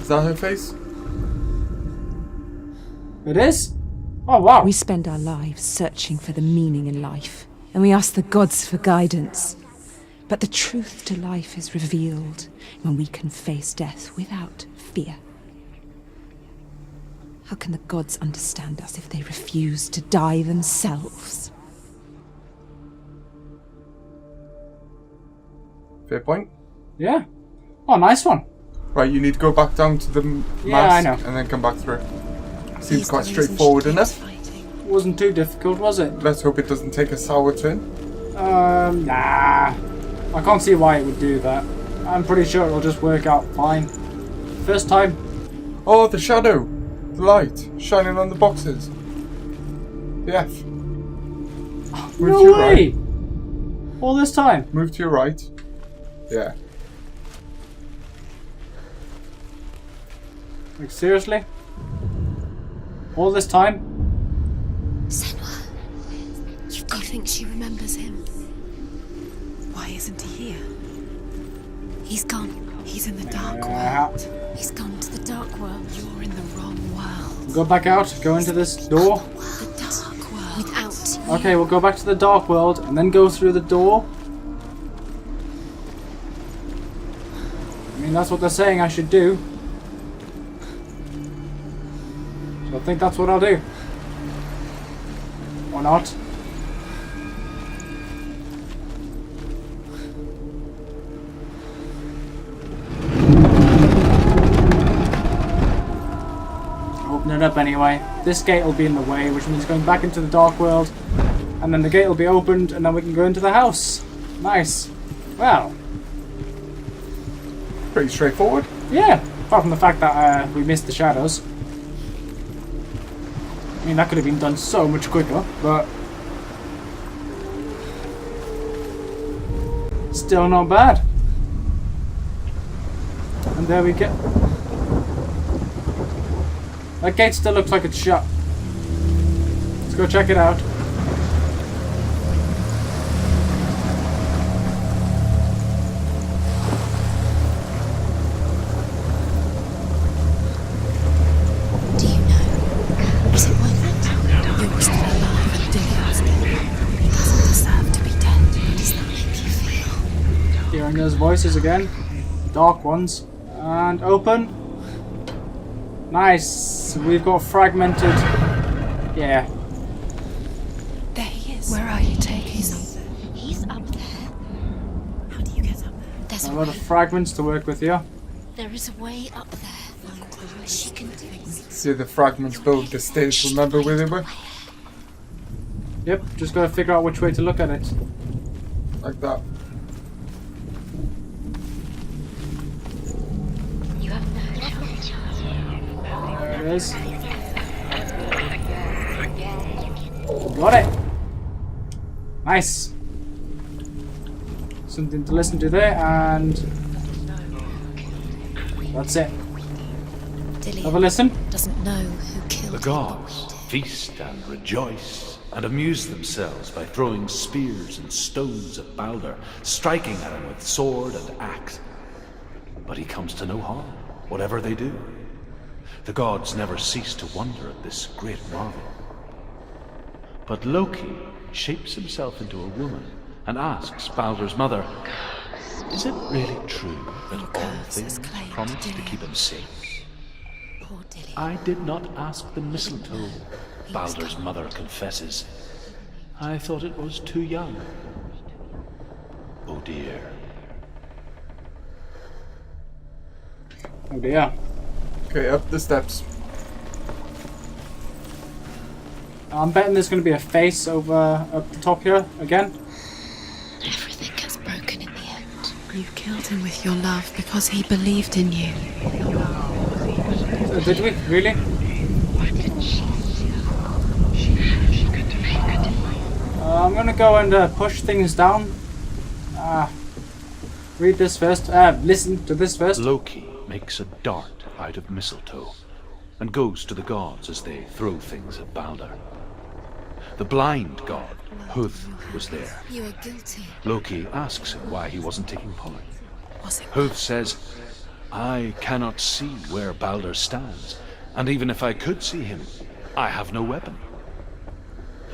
Is that her face? It is? Oh wow. We spend our lives searching for the meaning in life, and we ask the gods for guidance. But the truth to life is revealed when we can face death without fear. How can the gods understand us if they refuse to die themselves? Fair point. Yeah. Oh, nice one. Right, you need to go back down to the Yeah, I mast know. and then come back through. Seems He's quite the reason straightforward she keeps enough. fighting. Wasn't too difficult, was it? Let's hope it doesn't take a sour turn. Nah. I can't see why it would do that. I'm pretty sure it'll just work out fine. First time. Oh, the shadow! The light shining on the boxes. The F. Move No to your way! right. All this time. Move to your right. Yeah. Like, seriously? All this time? Senua. You've got to think she remembers him. Why isn't he here? He's gone. He's in the dark Yeah. world. He's gone to the dark world. You're in the wrong world. Go back out, go into this door. The dark world. Without you. Okay, we'll go back to the dark world and then go through the door. I mean, that's what they're saying I should do. So I think that's what I'll do. Or not. Open it up anyway. This gate will be in the way, which means going back into the dark world. And then the gate will be opened and then we can go into the house. Nice. Well, Pretty straightforward. yeah. Apart from the fact that we missed the shadows. I mean, that could have been done so much quicker, but still not bad. And there we go. That gate still looks like it's shut. Let's go check it out. Do you know? Is it worth it? You're still alive and Dillian's dead. He doesn't deserve to be dead. How does that make you feel? Hearing those voices again. Dark ones. And open. Nice. We've got fragmented. Yeah. There he is. Where are you taking He's us? up there. He's up there. How do you get up there? There's A a lot way. of fragments to work with here. There is a way up there. She can do it. See the fragments build the stairs, remember where they were? Yep, just gotta figure out which way to look at it. Like that. You have no choice. There it is. Got it. Nice. something to listen to there, and that's it. Have a listen. Doesn't know who killed The gods feast and rejoice and amuse themselves by throwing spears and stones at Balder, striking at him with sword and axe. But he comes to no harm, whatever they do. The gods never cease to wonder at this great marvel. But Loki shapes himself into a woman and asks Balder's mother, is it really true that all things promise to keep him safe? I did not ask the mistletoe, Balder's mother confesses. I thought it was too young. Oh dear. Oh dear. Okay, up the steps. I'm betting there's going to be a face over up the top here again. Everything gets broken in the end. You killed him with your love because he believed in you. Did we? Really? I'm gonna go and push things down. Read this first. Listen to this first. Loki makes a dart out of mistletoe and goes to the gods as they throw things at Balder. The blind god, Huth, was there. You are guilty. Loki asks him why he wasn't taking part. Was it? Huth says, I cannot see where Balder stands, and even if I could see him, I have no weapon.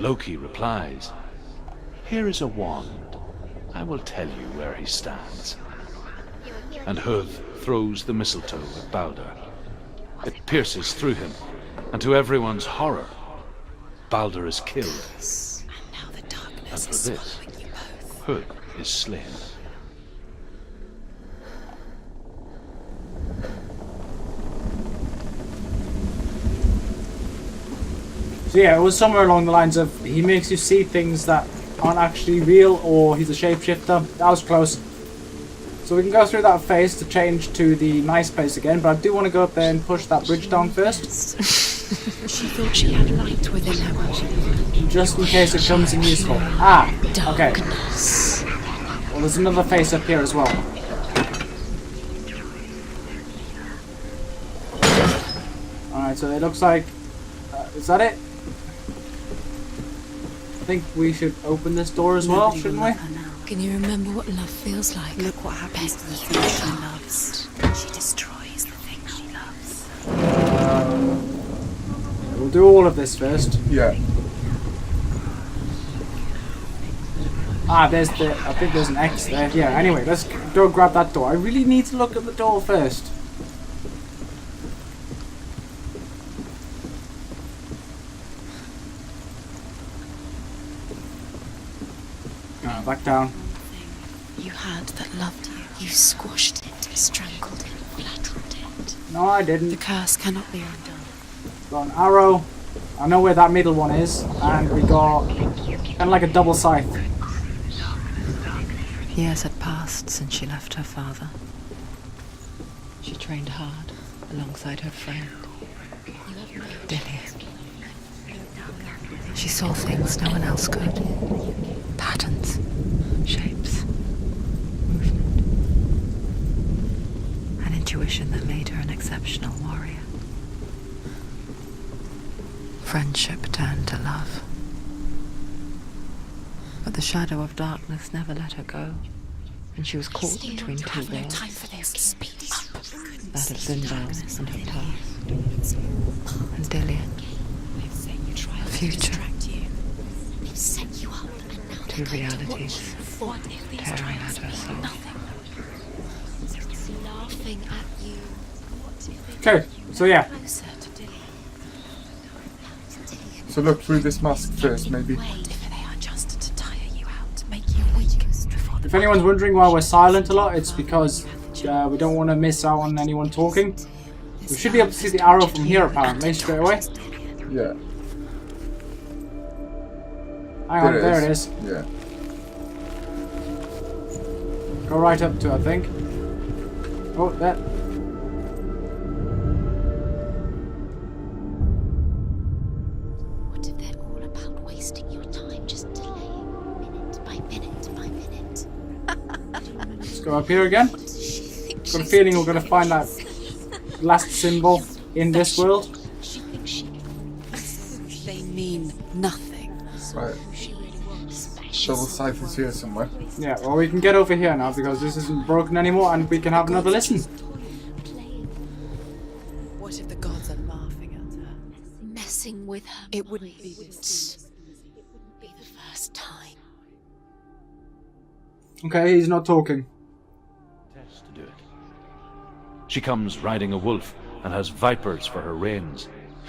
Loki replies, here is a wand. I will tell you where he stands. And Huth throws the mistletoe at Balder. It pierces through him, and to everyone's horror, Balder is killed. And now the And darkness for is this, swallowing you both. Huth is slain. So yeah, it was somewhere along the lines of he makes you see things that aren't actually real, or he's a shapeshifter. That was close. So we can go through that phase to change to the nice place again, but I do want to go up there and push that bridge down first. She thought she had light within her. Just in case it comes in useful. Okay. Well, there's another face up here as well. Alright, so it looks like... is that it? I think we should open this door as well, shouldn't we? Can you remember what love feels like? Look what happens to the things she loves. She destroys the things she loves. We'll do all of this first. Yeah. There's the... I think there's an X there. Yeah, anyway, let's go grab that door. I really need to look at the door first. Back down. You had that loved you. You squashed it, strangled it, flattened it. No, I didn't. The curse cannot be undone. Got an arrow. I know where that middle one is. And we got kind of like a double scythe. Years had passed since she left her father. She trained hard alongside her friend, Dillian. She saw things no one else could. Patterns, shapes, movement. An intuition that made her an exceptional warrior. Friendship turned to love. But the shadow of darkness never let her go, and she was caught between two worlds. Time for this. Speed up. That of Zindel and her past, and Dillian, her future. Set you up, and now Two realities tearing at her soul. Laughing at you. Okay, so yeah. So look through this mask first, maybe. If anyone's wondering why we're silent a lot, it's because we don't want to miss out on anyone talking. We should be able to see the arrow from here apparently, straight away. Yeah. Hang on, there it is. Yeah. Go right up to it, I think. Oh, there. What if they're all about wasting your time, just delaying minute by minute by minute? Let's go up here again. Got a feeling we're going to find that last symbol in this world. They mean nothing. Right. Double scythe is here somewhere. Yeah, well, we can get over here now because this isn't broken anymore and we can have another listen. What if the gods are laughing at her? Messing with her. It wouldn't be this. It wouldn't be the first time. Okay, he's not talking. To do it. She comes riding a wolf and has vipers for her reins.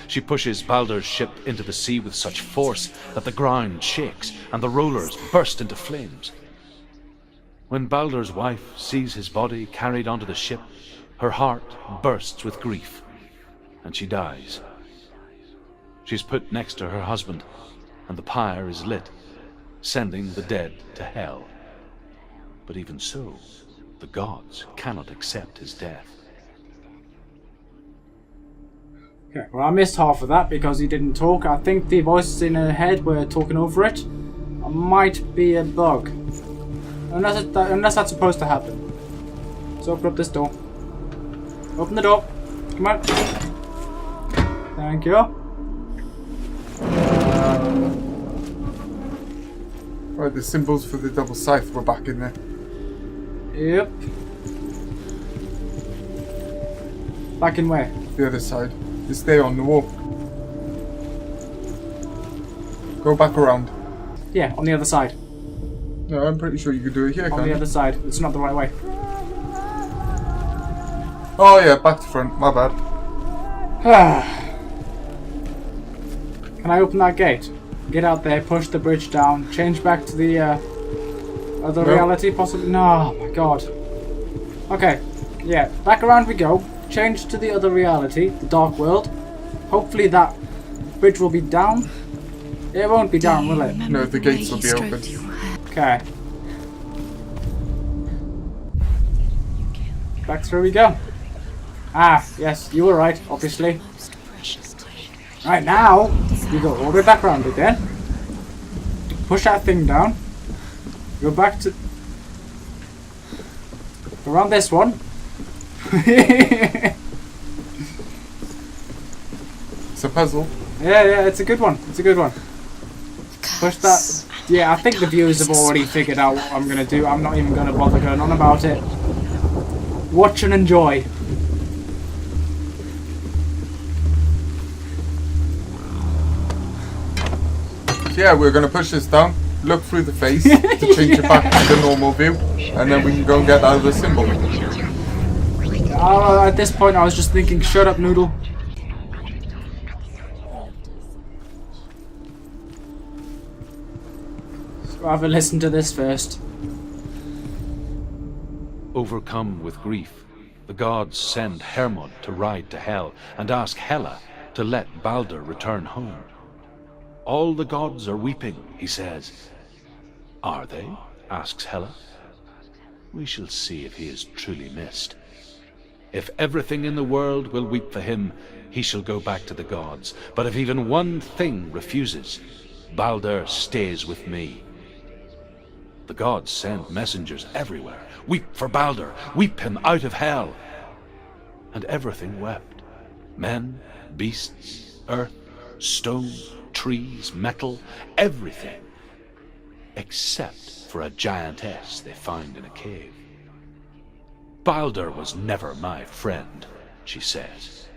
She pushes Baldur's ship into the sea with such force that the ground shakes and the rollers burst into flames. When Baldur's wife sees his body carried onto the ship, her heart bursts with grief, and she dies. She's put next to her husband, and the pyre is lit, sending the dead to hell. But even so, the gods cannot accept his death. Okay, well, I missed half of that because he didn't talk. I think the voices in her head were talking over it. It might be a bug. Unless that's supposed to happen. Let's open up this door. Open the door. Come on. Thank you. Right, the symbols for the double scythe were back in there. Yep. Back in where? The other side. It's there on the wall. Go back around. Yeah, on the other side. No, I'm pretty sure you could do it here, On can't the you? other side. It's not the right way. Oh yeah, back to front. My bad. Can I open that gate? Get out there, push the bridge down, change back to the other reality, possibly? No, oh my god. Okay, yeah, back around we go. Change to the other reality, the dark world. Hopefully that bridge will be down. It won't be down, will it? No, the gates will be open. Okay. Back through we go. Ah, yes, you were right, obviously. Right, now, you go all the way back around again. Push that thing down. Go back to... around this one. It's a puzzle. Yeah, it's a good one. It's a good one. Push that... Yeah, I think the viewers have already figured out what I'm going to do. I'm not even going to bother going on about it. Watch and enjoy. Yeah, we're going to push this down, look through the face to change it back to the normal view, and then we can go and get out of the symbol. At this point I was just thinking, shut up, Noodle. Rather listen to this first. Overcome with grief, the gods send Hermod to ride to Hell and ask Hela to let Baldur return home. All the gods are weeping, he says. Are they? Asks Hela. We shall see if he is truly missed. If everything in the world will weep for him, he shall go back to the gods. But if even one thing refuses, Baldur stays with me. The gods send messengers everywhere. Weep for Baldur, weep him out of hell. And everything wept. Men, beasts, earth, stone, trees, metal, everything. Except for a giantess they found in a cave. Baldur was never my friend, she says.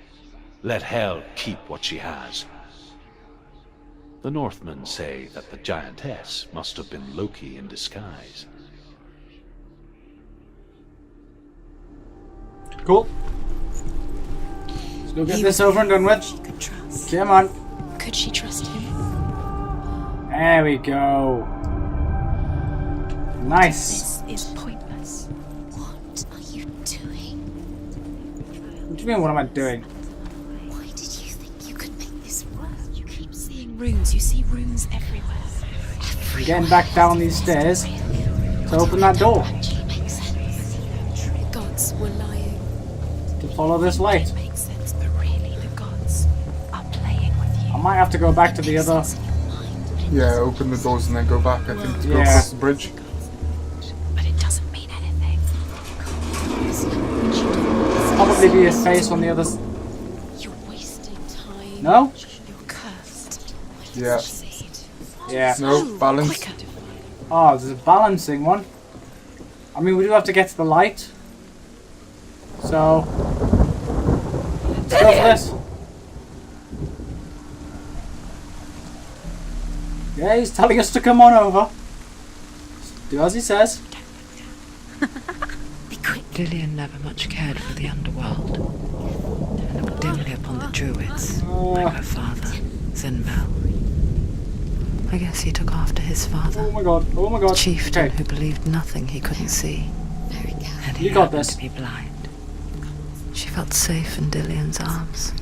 Let Hel keep what she has. The Northmen say that the giantess must have been Loki in disguise. Cool. Let's go get this over and done with. Come on. Could she trust him? There we go. Nice. This is pointless. What are you doing? What do you mean, what am I doing? Why did you think you could make this work? You keep seeing runes. You see runes everywhere. I'm getting back down these stairs to open that door. Makes sense. The gods were lying. To follow this light. It makes sense, but really the gods are playing with you. I might have to go back to the other... Yeah, open the doors and then go back, I think, to go Yeah. across the bridge. But it doesn't mean anything. probably be his face on the other. You're wasting time. No? You're cursed. Yeah. Yeah. No, balance. Oh, there's a balancing one. I mean, we do have to get to the light. So, let's go for this. Yeah, he's telling us to come on over. Do as he says. Be quick. Dillian never much cared for the underworld, and looked dimly upon the druids, like her father, Zinbel. I guess he took after his father. Oh my god, oh my god. The chieftain Okay. who believed nothing he couldn't see. And he You got happened this. to be blind. She felt safe in Dillian's arms.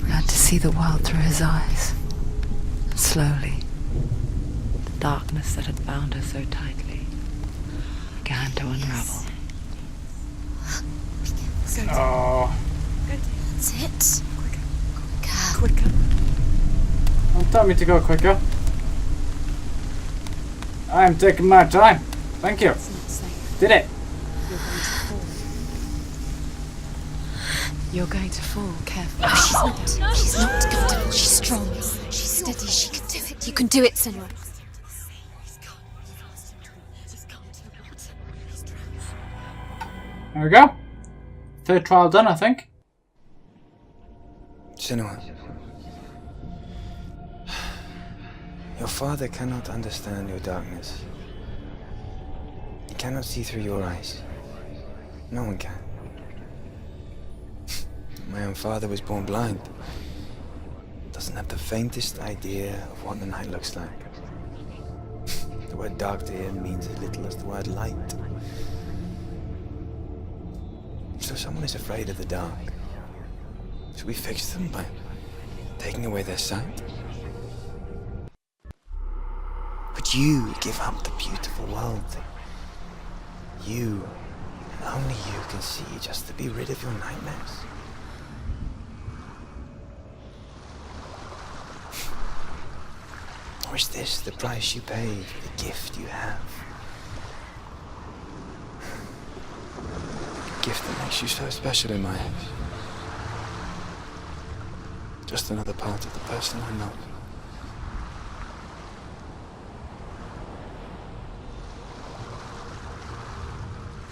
Had to see the world through his eyes. And slowly, the darkness that had bound her so tightly began to unravel. Oh. That's it. Quicker. Don't tell me to go quicker. I am taking my time. Thank you. Did it. You're going to fall, careful. No, she's not. She's not going to fall. She's strong. She's steady. She can do it. You can do it, Senua. There we go. Third trial done, I think. Senua. Your father cannot understand your darkness. He cannot see through your eyes. No one can. My own father was born blind. Doesn't have the faintest idea of what the night looks like. The word dark to him means as little as the word light. So someone is afraid of the dark. Should we fix them by taking away their sight? Would you give up the beautiful world that you, and only you, can see just to be rid of your nightmares? Or is this the price you pay for the gift you have? A gift that makes you so special in my eyes. Just another part of the person I love.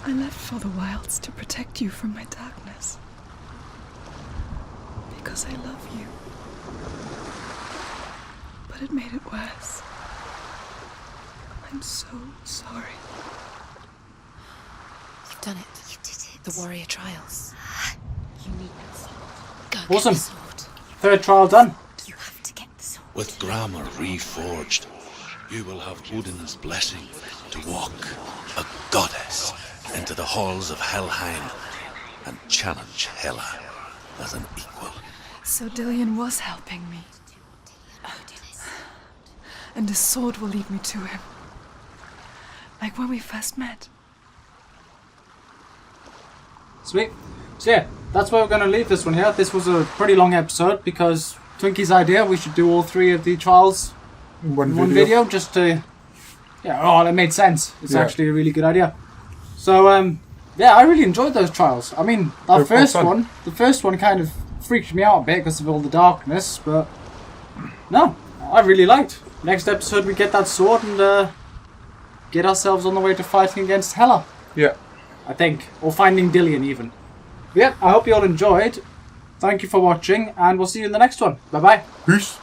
I left for the wilds to protect you from my darkness. Because I love you. But it made it worse. I'm so sorry. You've done it. You did it. The warrior trials. You need the sword. Go get Awesome. the sword. Third trial done. You have to get the sword. With grammar reforged, you will have Odin's blessing to walk, a goddess, into the halls of Helheim and challenge Hela as an equal. So Dillian was helping me. And his sword will lead me to him. Like when we first met. Sweet. So yeah, that's where we're going to leave this one here. This was a pretty long episode because Twinkie's idea, we should do all three of the trials in one video just to... Yeah, oh, it made sense. It's actually a really good idea. So, yeah, I really enjoyed those trials. I mean, the first one kind of freaked me out a bit because of all the darkness, but no, I really liked. Next episode we get that sword and get ourselves on the way to fighting against Hela. Yeah. I think. Or finding Dillian even. But yeah, I hope you all enjoyed. Thank you for watching and we'll see you in the next one. Bye bye. Peace.